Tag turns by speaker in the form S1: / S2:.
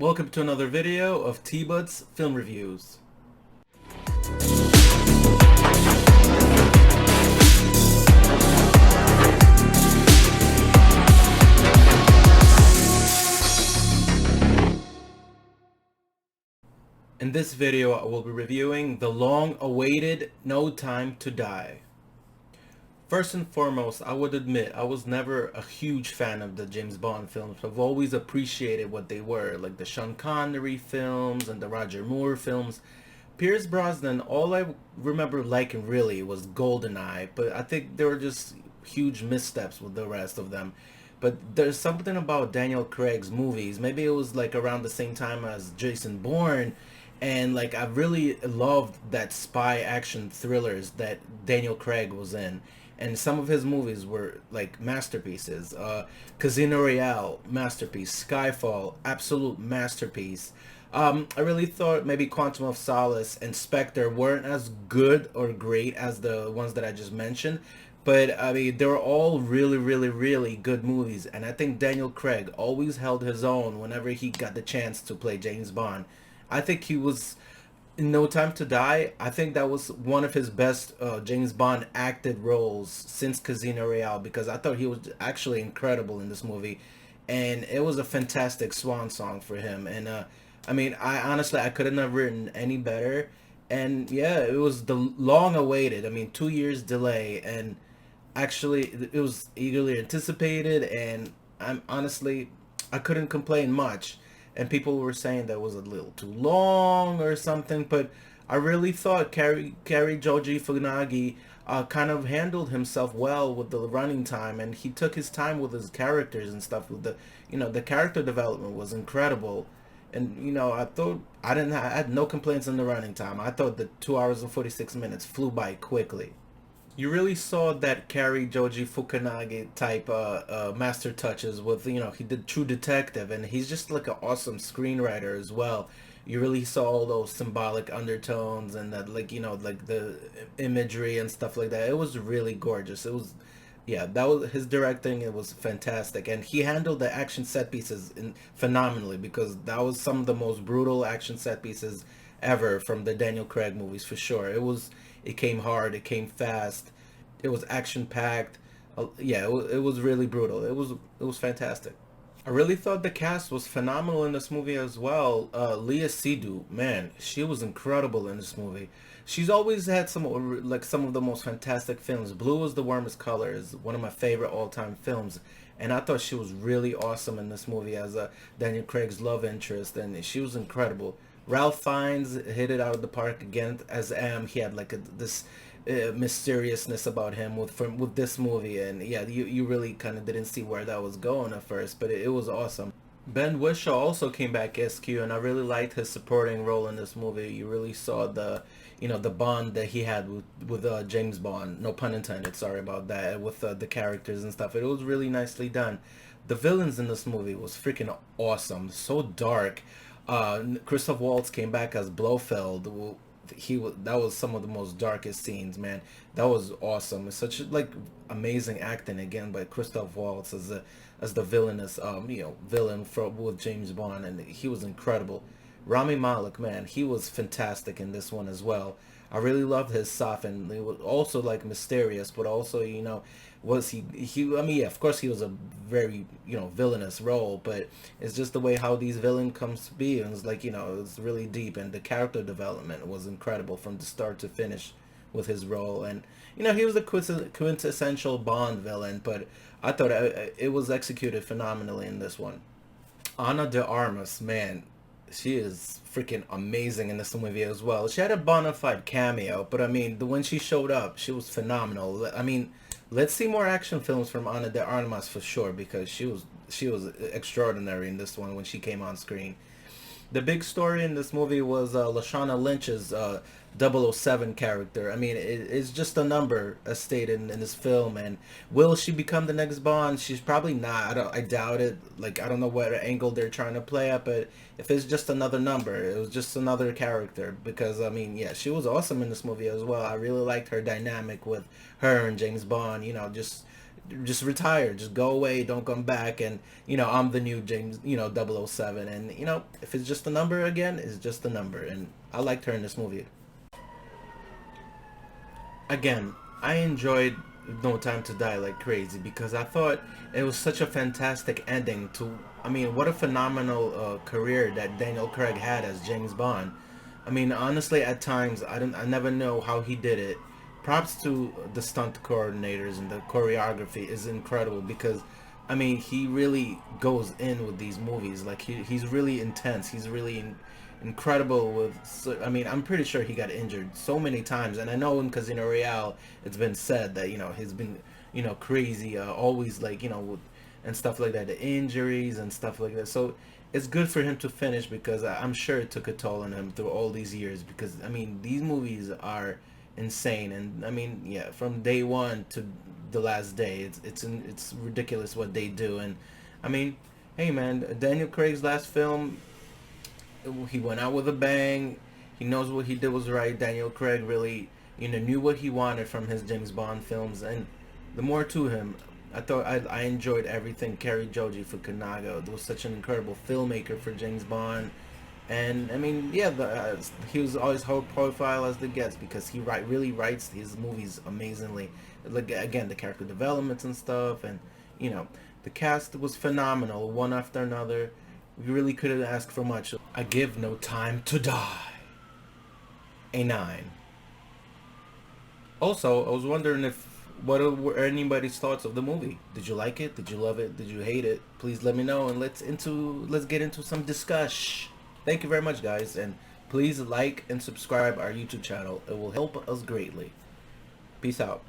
S1: Welcome to another video of Tbudd's Film Reviews. In this video, I will be reviewing the long-awaited No Time to Die. First and foremost, I would admit I was never a huge fan of the James Bond films. I've always appreciated what they were, like the Sean Connery films and the Roger Moore films. Pierce Brosnan, all I remember liking really was GoldenEye, but I think there were just huge missteps with the rest of them. But there's something about Daniel Craig's movies. Maybe it was like around the same time as Jason Bourne, and like I really loved that spy action thrillers that Daniel Craig was in. And some of his movies were like masterpieces. Casino Royale, masterpiece. Skyfall, absolute masterpiece. I really thought maybe Quantum of Solace and Spectre weren't as good or great as the ones that I just mentioned, but I mean they were all really, really, really good movies. And I think Daniel Craig always held his own whenever he got the chance to play James Bond. I think he was in No Time to Die. I think that was one of his best James Bond acted roles since Casino Royale, because I thought he was actually incredible in this movie, and it was a fantastic swan song for him. And I mean, I honestly I couldn't have written any better. And yeah, it was the long awaited. I mean, 2 years delay, and actually it was eagerly anticipated. And I'm honestly I couldn't complain much. And people were saying that was a little too long or something, but I really thought Joji Fukunaga kind of handled himself well with the running time, and he took his time with his characters and stuff. With the character development was incredible. And I thought I had no complaints on the running time. I thought the 2 hours and 46 minutes flew by quickly. You really saw that Cary Joji Fukunaga type master touches with, he did True Detective, and he's just like an awesome screenwriter as well. You really saw all those symbolic undertones and that, like, like the imagery and stuff like that. It was really gorgeous. It was, yeah, that was his directing. It was fantastic, and he handled the action set pieces phenomenally, because that was some of the most brutal action set pieces ever from the Daniel Craig movies, for sure. It came hard, it came fast, it was action packed. Yeah, it was really brutal. It was fantastic. I really thought the cast was phenomenal in this movie as well. Leah Seydoux, man, she was incredible in this movie. She's always had some of the most fantastic films. Blue is the Warmest Color is one of my favorite all-time films, and I thought she was really awesome in this movie as Daniel Craig's love interest, and she was incredible. Ralph Fiennes hit it out of the park again as M. He had like this mysteriousness about him with this movie, and yeah, you really kind of didn't see where that was going at first, but it was awesome. Ben Whishaw also came back as Q, and I really liked his supporting role in this movie. You really saw the bond that he had with James Bond. No pun intended. Sorry about that. With the characters and stuff, it was really nicely done. The villains in this movie was freaking awesome. So dark. Christoph Waltz came back as Blofeld. That was some of the most darkest scenes, man. That was awesome. It's such like amazing acting again by Christoph Waltz as the villainous villain with James Bond, and he was incredible. Rami Malek, man, he was fantastic in this one as well. I really loved his soften. He was also like mysterious, but also was he? I mean, yeah, of course he was a very villainous role, but it's just the way how these villain comes to be, and it's like it's really deep, and the character development was incredible from the start to finish with his role. And he was a quintessential Bond villain, but I thought it was executed phenomenally in this one. Ana de Armas, man, she is freaking amazing in this movie as well. She had a bona fide cameo, but I mean, when she showed up, she was phenomenal. I mean, let's see more action films from Ana de Armas for sure, because she was extraordinary in this one when she came on screen. The big story in this movie was Lashana Lynch's 007 character. I mean, it's just a number, as stated in this film. And will she become the next Bond? She's probably not. I doubt it. Like, I don't know what angle they're trying to play at, but if it's just another number, it was just another character. Because, I mean, yeah, she was awesome in this movie as well. I really liked her dynamic with her and James Bond. Just just retire, just go away, don't come back, and I'm the new James, 007, and if it's just a number again, it's just a number, and I liked her in this movie. Again, I enjoyed No Time to Die like crazy because I thought it was such a fantastic ending to. I mean, what a phenomenal career that Daniel Craig had as James Bond. I mean, honestly, at times I never know how he did it. Props to the stunt coordinators, and the choreography is incredible because, I mean, he really goes in with these movies. Like he's really intense. He's really incredible with. So, I mean, I'm pretty sure he got injured so many times, and I know in Casino Royale, it's been said that he's been crazy, always like and stuff like that, the injuries and stuff like that. So it's good for him to finish because I'm sure it took a toll on him through all these years. Because I mean, these movies are insane, and I mean, yeah, from day one to the last day, it's ridiculous what they do. And I mean, hey man, Daniel Craig's last film, he went out with a bang. He knows what he did was right. Daniel Craig really, knew what he wanted from his James Bond films, and the more to him. I thought I enjoyed everything. Cary Joji Fukunaga was such an incredible filmmaker for James Bond, and I mean, yeah, he was always high profile as the gets because he really writes his movies amazingly. Like again, the character developments and stuff, and the cast was phenomenal, one after another. We really couldn't ask for much. I give No Time to Die a 9. Also, I was wondering if what were anybody's thoughts of the movie? Did you like it? Did you love it? Did you hate it? Please let me know, and let's get into some discussion. Thank you very much, guys, and please like and subscribe our YouTube channel. It will help us greatly. Peace out.